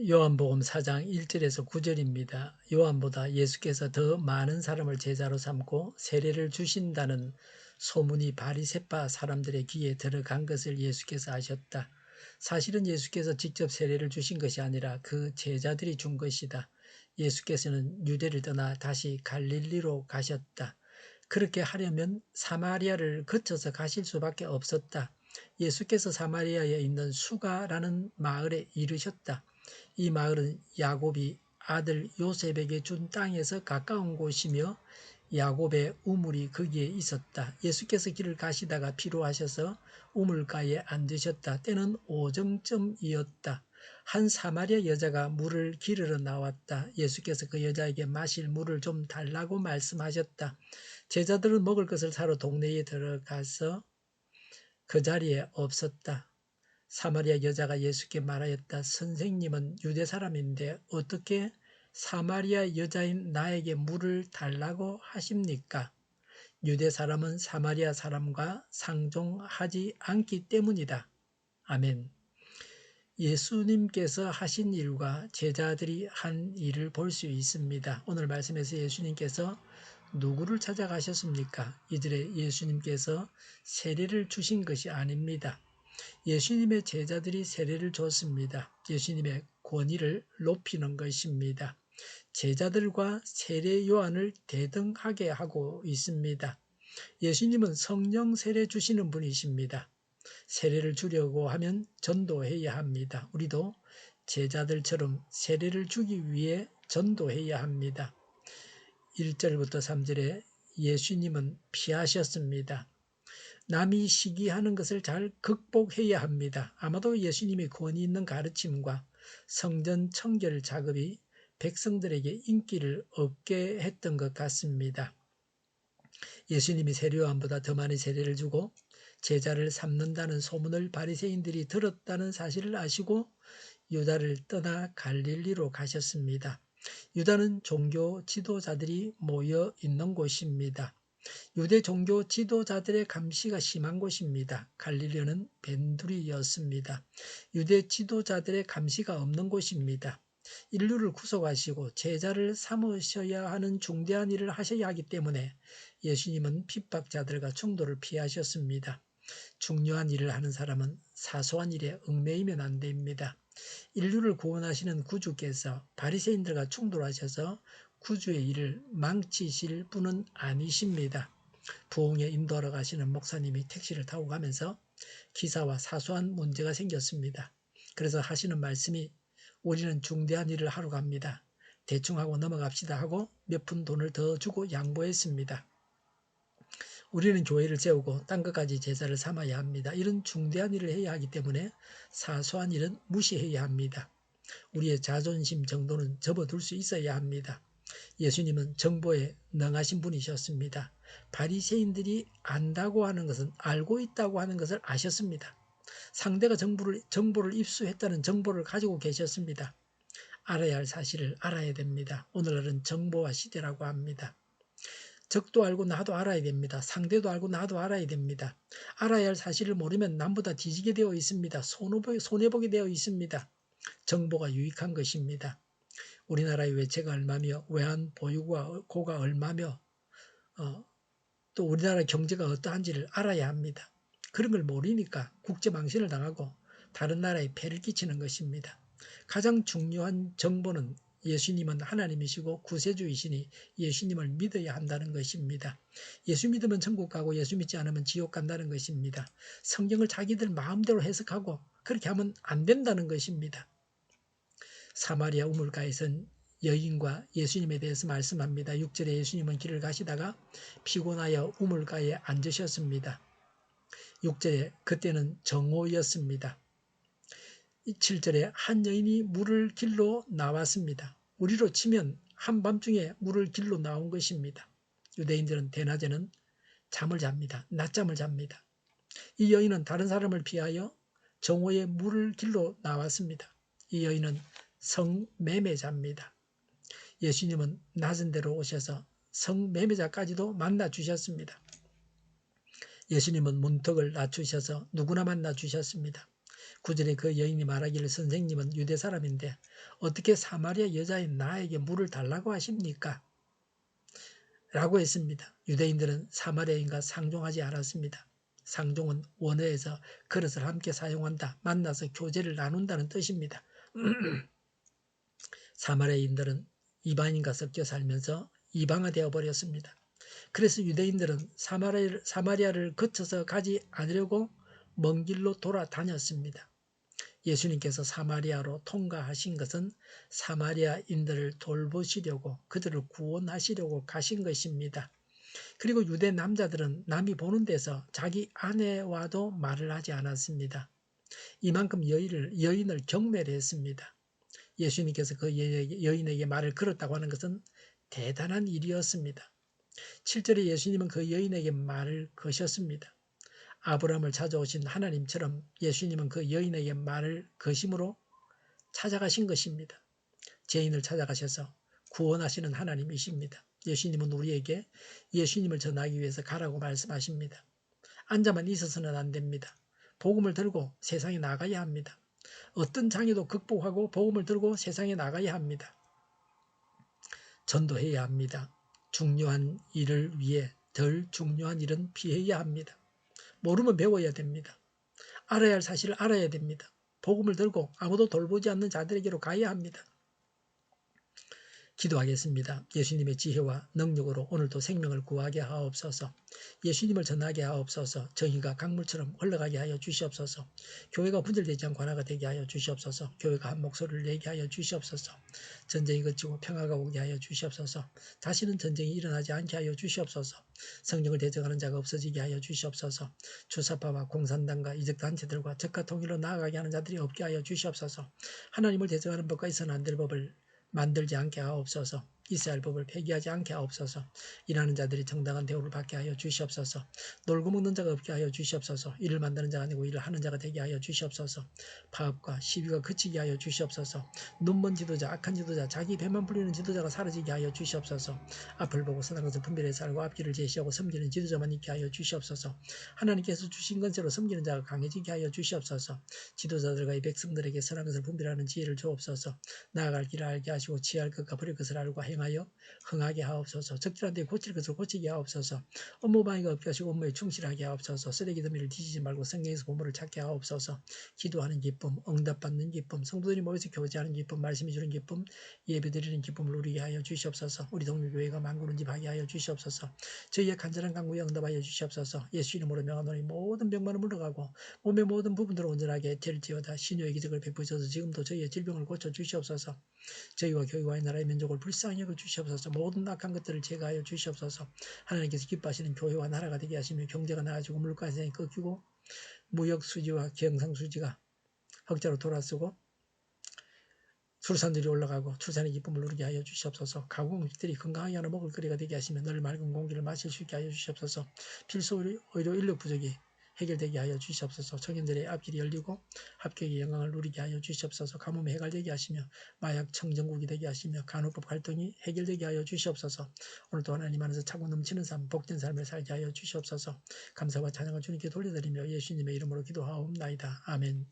요한복음 4장 1절에서 9절입니다. 요한보다 예수께서 더 많은 사람을 제자로 삼고 세례를 주신다는 소문이 바리새파 사람들의 귀에 들어간 것을 예수께서 아셨다. 사실은 예수께서 직접 세례를 주신 것이 아니라 그 제자들이 준 것이다. 예수께서는 유대를 떠나 다시 갈릴리로 가셨다. 그렇게 하려면 사마리아를 거쳐서 가실 수밖에 없었다. 예수께서 사마리아에 있는 수가라는 마을에 이르셨다. 이 마을은 야곱이 아들 요셉에게 준 땅에서 가까운 곳이며 야곱의 우물이 거기에 있었다. 예수께서 길을 가시다가 피로하셔서 우물가에 앉으셨다. 때는 오정쯤이었다. 한 사마리아 여자가 물을 기르러 나왔다. 예수께서 그 여자에게 마실 물을 좀 달라고 말씀하셨다. 제자들은 먹을 것을 사러 동네에 들어가서 그 자리에 없었다. 사마리아 여자가 예수께 말하였다. 선생님은 유대 사람인데 어떻게 사마리아 여자인 나에게 물을 달라고 하십니까? 유대 사람은 사마리아 사람과 상종하지 않기 때문이다. 아멘. 예수님께서 하신 일과 제자들이 한 일을 볼 수 있습니다. 오늘 말씀에서 예수님께서 누구를 찾아가셨습니까? 이들의 예수님께서 세례를 주신 것이 아닙니다. 예수님의 제자들이 세례를 줬습니다. 예수님의 권위를 높이는 것입니다. 제자들과 세례 요한을 대등하게 하고 있습니다. 예수님은 성령 세례 주시는 분이십니다. 세례를 주려고 하면 전도해야 합니다. 우리도 제자들처럼 세례를 주기 위해 전도해야 합니다. 1절부터 3절에 예수님은 피하셨습니다. 남이 시기하는 것을 잘 극복해야 합니다. 아마도 예수님의 권위 있는 가르침과 성전 청결 작업이 백성들에게 인기를 얻게 했던 것 같습니다. 예수님이 세례 요한보다 더 많은 세례를 주고 제자를 삼는다는 소문을 바리새인들이 들었다는 사실을 아시고 유다를 떠나 갈릴리로 가셨습니다. 유다는 종교 지도자들이 모여 있는 곳입니다. 유대 종교 지도자들의 감시가 심한 곳입니다. 갈릴리는 벤두리였습니다. 유대 지도자들의 감시가 없는 곳입니다. 인류를 구속하시고 제자를 삼으셔야 하는 중대한 일을 하셔야 하기 때문에 예수님은 핍박자들과 충돌을 피하셨습니다. 중요한 일을 하는 사람은 사소한 일에 얽매이면 안 됩니다. 인류를 구원하시는 구주께서 바리새인들과 충돌하셔서 구주의 일을 망치실 분은 아니십니다. 부흥에 인도하러 가시는 목사님이 택시를 타고 가면서 기사와 사소한 문제가 생겼습니다. 그래서 하시는 말씀이 우리는 중대한 일을 하러 갑니다. 대충 하고 넘어갑시다 하고 몇 푼 돈을 더 주고 양보했습니다. 우리는 교회를 세우고 딴 것까지 제자를 삼아야 합니다. 이런 중대한 일을 해야 하기 때문에 사소한 일은 무시해야 합니다. 우리의 자존심 정도는 접어둘 수 있어야 합니다. 예수님은 정보에 능하신 분이셨습니다. 바리새인들이 안다고 하는 것은 알고 있다고 하는 것을 아셨습니다. 상대가 정보를 입수했다는 정보를 가지고 계셨습니다. 알아야 할 사실을 알아야 됩니다. 오늘날은 정보화 시대라고 합니다. 적도 알고 나도 알아야 됩니다. 상대도 알고 나도 알아야 됩니다. 알아야 할 사실을 모르면 남보다 뒤지게 되어 있습니다. 손해보게 되어 있습니다. 정보가 유익한 것입니다. 우리나라의 외채가 얼마며 외환보유고가 얼마며 또 우리나라 경제가 어떠한지를 알아야 합니다. 그런 걸 모르니까 국제망신을 당하고 다른 나라에 폐를 끼치는 것입니다. 가장 중요한 정보는 예수님은 하나님이시고 구세주이시니 예수님을 믿어야 한다는 것입니다. 예수 믿으면 천국 가고 예수 믿지 않으면 지옥 간다는 것입니다. 성경을 자기들 마음대로 해석하고 그렇게 하면 안 된다는 것입니다. 사마리아 우물가에선 여인과 예수님에 대해서 말씀합니다. 6절에 예수님은 길을 가시다가 피곤하여 우물가에 앉으셨습니다. 6절에 그때는 정오였습니다. 7절에 한 여인이 물을 길러 나왔습니다. 우리로 치면 한밤중에 물을 길러 나온 것입니다. 유대인들은 대낮에는 잠을 잡니다. 낮잠을 잡니다. 이 여인은 다른 사람을 피하여 정오에 물을 길러 나왔습니다. 이 여인은 성매매자입니다. 예수님은 낮은 데로 오셔서 성매매자까지도 만나 주셨습니다. 예수님은 문턱을 낮추셔서 누구나 만나 주셨습니다. 9절에 그 여인이 말하기를 선생님은 유대 사람인데 어떻게 사마리아 여자인 나에게 물을 달라고 하십니까? 라고 했습니다. 유대인들은 사마리아인과 상종하지 않았습니다. 상종은 원어에서 그릇을 함께 사용한다, 만나서 교제를 나눈다는 뜻입니다. 사마리아인들은 이방인과 섞여 살면서 이방화되어 버렸습니다. 그래서 유대인들은 사마리아를 거쳐서 가지 않으려고 먼 길로 돌아다녔습니다. 예수님께서 사마리아로 통과하신 것은 사마리아인들을 돌보시려고, 그들을 구원하시려고 가신 것입니다. 그리고 유대 남자들은 남이 보는 데서 자기 아내와도 말을 하지 않았습니다. 이만큼 여인을 경멸했습니다. 예수님께서 그 여인에게 말을 걸었다고 하는 것은 대단한 일이었습니다. 7절에 예수님은 그 여인에게 말을 거셨습니다. 아브라함을 찾아오신 하나님처럼 예수님은 그 여인에게 말을 거심으로 찾아가신 것입니다. 죄인을 찾아가셔서 구원하시는 하나님이십니다. 예수님은 우리에게 예수님을 전하기 위해서 가라고 말씀하십니다. 앉아만 있어서는 안 됩니다. 복음을 들고 세상에 나가야 합니다. 어떤 장애도 극복하고 복음을 들고 세상에 나가야 합니다. 전도해야 합니다. 중요한 일을 위해 덜 중요한 일은 피해야 합니다. 모르면 배워야 됩니다. 알아야 할 사실을 알아야 됩니다. 복음을 들고 아무도 돌보지 않는 자들에게로 가야 합니다. 기도하겠습니다. 예수님의 지혜와 능력으로 오늘도 생명을 구하게 하옵소서. 예수님을 전하게 하옵소서. 정의가 강물처럼 흘러가게 하여 주시옵소서. 교회가 분열되지 않고 하나가 되게 하여 주시옵소서. 교회가 한 목소리를 내게 하여 주시옵소서. 전쟁이 그치고 평화가 오게 하여 주시옵소서. 다시는 전쟁이 일어나지 않게 하여 주시옵소서. 성령을 대적하는 자가 없어지게 하여 주시옵소서. 주사파와 공산당과 이적단체들과 적과 통일로 나아가게 하는 자들이 없게 하여 주시옵소서. 하나님을 대적하는 법과 있어서는 안 될 법을 만들지 않게 하옵소서. 있어야 할 법을 폐기하지 않게 하옵소서. 일하는 자들이 정당한 대우를 받게 하여 주시옵소서. 놀고 먹는 자가 없게 하여 주시옵소서. 일을 만드는 자가 아니고 일을 하는 자가 되게 하여 주시옵소서. 파업과 시비가 그치게 하여 주시옵소서. 눈먼 지도자, 악한 지도자, 자기 배만 불리는 지도자가 사라지게 하여 주시옵소서. 앞을 보고 선한 것을 분별해서 알고 앞길을 제시하고 섬기는 지도자만 있게 하여 주시옵소서. 하나님께서 주신 건세로 섬기는 자가 강해지게 하여 주시옵소서. 지도자들과 이 백성들에게 선한 것을 분별하는 지혜를 주옵소서. 나아갈 길을 알게 하시고 취할 것과 버릴 것을 알고 행하여 흥하게 하옵소서. 적절한 데 고칠 것을 고치게 하옵소서. 업무방해가 없게 하시고 업무에 충실하게 하옵소서. 쓰레기 더미를 뒤지지 말고 성경에서 보물을 찾게 하옵소서. 기도하는 기쁨, 응답받는 기쁨, 성도들이 모여서 교제하는 기쁨, 말씀이 주는 기쁨, 예배드리는 기쁨을 누리게 하여 주시옵소서. 우리 동료교회가 만구는 집 하게 하여 주시옵소서. 저희의 간절한 간구에 응답하여 주시옵소서. 예수 이름으로 명하노니 모든 병만은 물러가고 몸의 모든 부분들을 온전하게 될지어다. 신유의 기적을 베푸셔서 지금도 저희의 질병을 고쳐 주시옵소서. 저희와 교회와 나라의 민족을 불쌍히 여겨 주시옵소서. 모든 악한 것들을 제거하여 주시옵소서. 하나님께서 기뻐하시는 교회와 나라가 되게 하시며 경제가 나아지고 물가 인상이 꺾이고 무역 수지와 경상 수지가 흑자로 돌아서고 출산들이 올라가고 출산의 기쁨을 누리게 하여 주시옵소서. 가공식들이 건강하게 하는 먹을거리가 되게 하시며 늘 맑은 공기를 마실 수 있게 하여 주시옵소서. 필수 의료 인력 부족이 해결되게 하여 주시옵소서. 청년들의 앞길이 열리고 합격의 영광을 누리게 하여 주시옵소서. 가뭄이 해결되게 하시며 마약 청정국이 되게 하시며 간호법 갈등이 해결되게 하여 주시옵소서. 오늘도 하나님 안에서 차고 넘치는 삶, 복된 삶을 살게 하여 주시옵소서. 감사와 찬양을 주님께 돌려드리며 예수님의 이름으로 기도하옵나이다. 아멘.